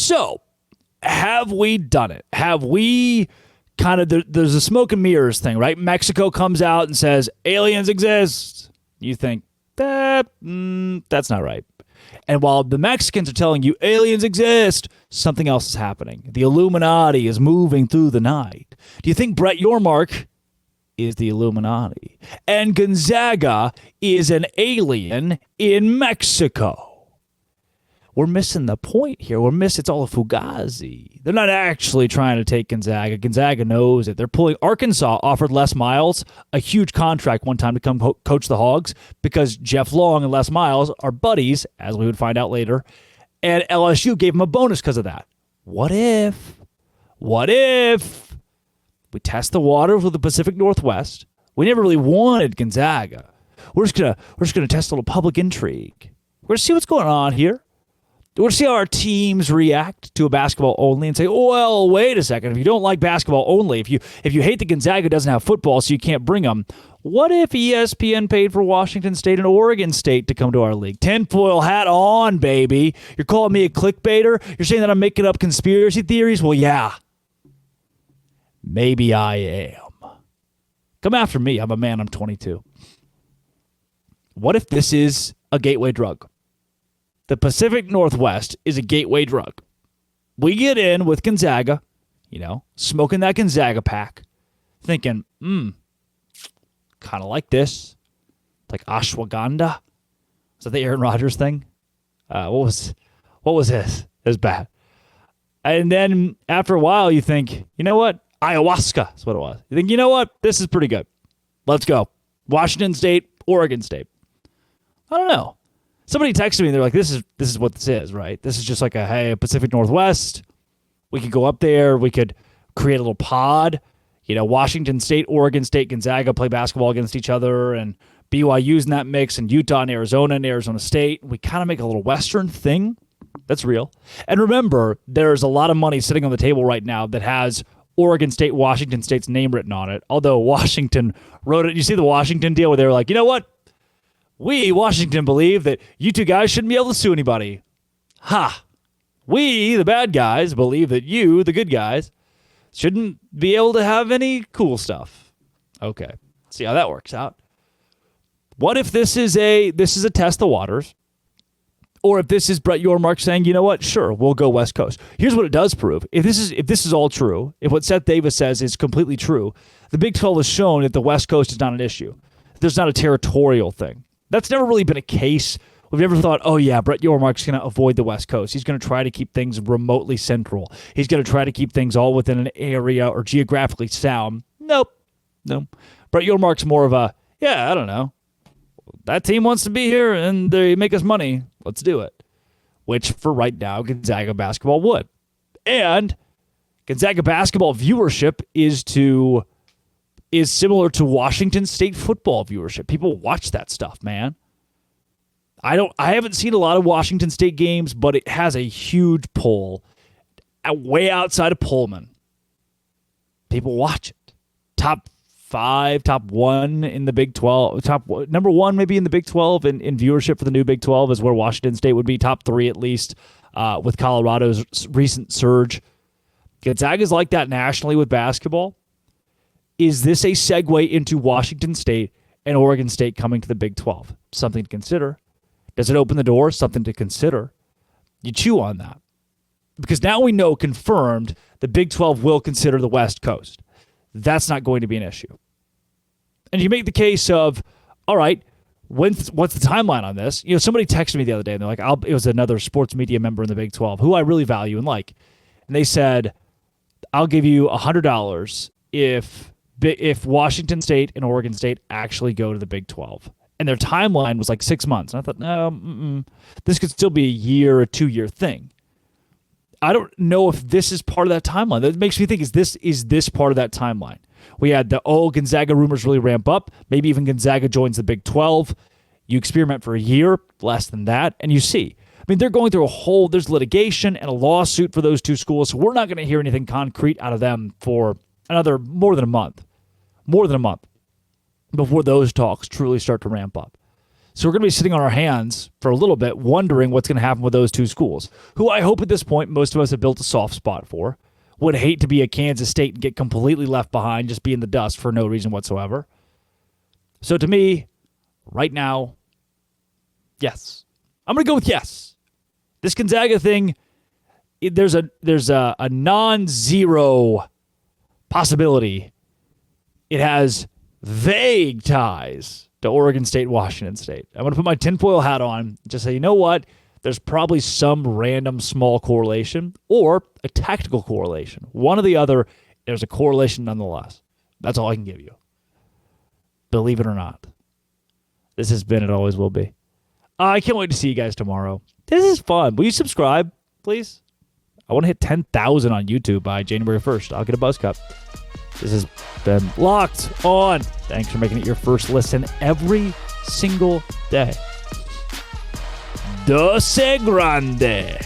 So, have we done it? Have we kind of, there's a smoke and mirrors thing, right? Mexico comes out and says, aliens exist. You think, that's not right. And while the Mexicans are telling you aliens exist, something else is happening. The Illuminati is moving through the night. Do you think Brett Yormark is the Illuminati and Gonzaga is an alien in Mexico? We're missing the point here. It's all a fugazi. They're not actually trying to take Gonzaga. Gonzaga knows it. They're pulling. Arkansas offered Les Miles a huge contract one time to come coach the Hogs because Jeff Long and Les Miles are buddies, as we would find out later, and LSU gave him a bonus because of that. What if we test the waters with the Pacific Northwest? We never really wanted Gonzaga. We're just gonna test a little public intrigue. We're gonna see what's going on here. We'll see how our teams react to a basketball only and say, oh, well, wait a second. If you don't like basketball only, if you hate that Gonzaga doesn't have football so you can't bring them, what if ESPN paid for Washington State and Oregon State to come to our league? Tinfoil hat on, baby. You're calling me a clickbaiter? You're saying that I'm making up conspiracy theories? Well, yeah. Maybe I am. Come after me. I'm a man. I'm 22. What if this is a gateway drug? The Pacific Northwest is a gateway drug. We get in with Gonzaga, smoking that Gonzaga pack, thinking, kind of like this. Like ashwagandha. Is that the Aaron Rodgers thing? What was this? It was bad. And then after a while, you think, you know what? Ayahuasca is what it was. You think, you know what? This is pretty good. Let's go. Washington State, Oregon State. I don't know. Somebody texted me. They're like, "This is what this is, right? This is just like a Pacific Northwest. We could go up there. We could create a little pod. Washington State, Oregon State, Gonzaga play basketball against each other, and BYU's in that mix, and Utah and Arizona State. We kind of make a little Western thing. That's real. And remember, there's a lot of money sitting on the table right now that has Oregon State, Washington State's name written on it. Although Washington wrote it. You see the Washington deal where they were like, you know what? We, Washington, believe that you two guys shouldn't be able to sue anybody. Ha! We, the bad guys, believe that you, the good guys, shouldn't be able to have any cool stuff. Okay. See how that works out. What if this is a test the waters? Or if this is Brett Yormark saying, you know what, sure, we'll go West Coast. Here's what it does prove. If this is all true, if what Seth Davis says is completely true, the Big 12 has shown that the West Coast is not an issue. There's not a territorial thing. That's never really been a case. We've never thought, oh yeah, Brett Yormark's going to avoid the West Coast. He's going to try to keep things remotely central. He's going to try to keep things all within an area or geographically sound. Nope. No. Brett Yormark's more of a, I don't know. That team wants to be here and they make us money. Let's do it. Which for right now, Gonzaga basketball would. And Gonzaga basketball viewership is similar to Washington State football viewership. People watch that stuff, man. I haven't seen a lot of Washington State games, but it has a huge pull way outside of Pullman. People watch it. Top 5, top 1 in the Big 12. Number 1 maybe in the Big 12 in viewership for the new Big 12 is where Washington State would be. Top 3 at least with Colorado's recent surge. Gonzaga's like that nationally with basketball. Is this a segue into Washington State and Oregon State coming to the Big 12? Something to consider. Does it open the door? Something to consider. You chew on that. Because now we know confirmed the Big 12 will consider the West Coast. That's not going to be an issue. And you make the case of, all right, what's the timeline on this? Somebody texted me the other day, and they're like, it was another sports media member in the Big 12, who I really value and like. And they said, I'll give you $100 if Washington State and Oregon State actually go to the Big 12. And their timeline was like 6 months. And I thought, no, this could still be a year or 2-year thing. I don't know if this is part of that timeline. That makes me think, is this part of that timeline? We had the Gonzaga rumors really ramp up. Maybe even Gonzaga joins the Big 12. You experiment for a year, less than that, and you see. I mean, they're going through there's litigation and a lawsuit for those two schools, so we're not going to hear anything concrete out of them for more than a month before those talks truly start to ramp up. So we're going to be sitting on our hands for a little bit, wondering what's going to happen with those two schools, who I hope at this point most of us have built a soft spot for. Would hate to be at Kansas State and get completely left behind, just be in the dust for no reason whatsoever. So to me, right now, yes. I'm going to go with yes. This Gonzaga thing, there's a non-zero possibility. It has vague ties to Oregon State, Washington State. I'm going to put my tinfoil hat on and just say, you know what? There's probably some random small correlation or a tactical correlation. One or the other, there's a correlation nonetheless. That's all I can give you. Believe it or not. This has been It Always Will Be. I can't wait to see you guys tomorrow. This is fun. Will you subscribe, please? I want to hit 10,000 on YouTube by January 1st. I'll get a buzz cut. This has been Locked On. Thanks for making it your first listen every single day. Dose Grande.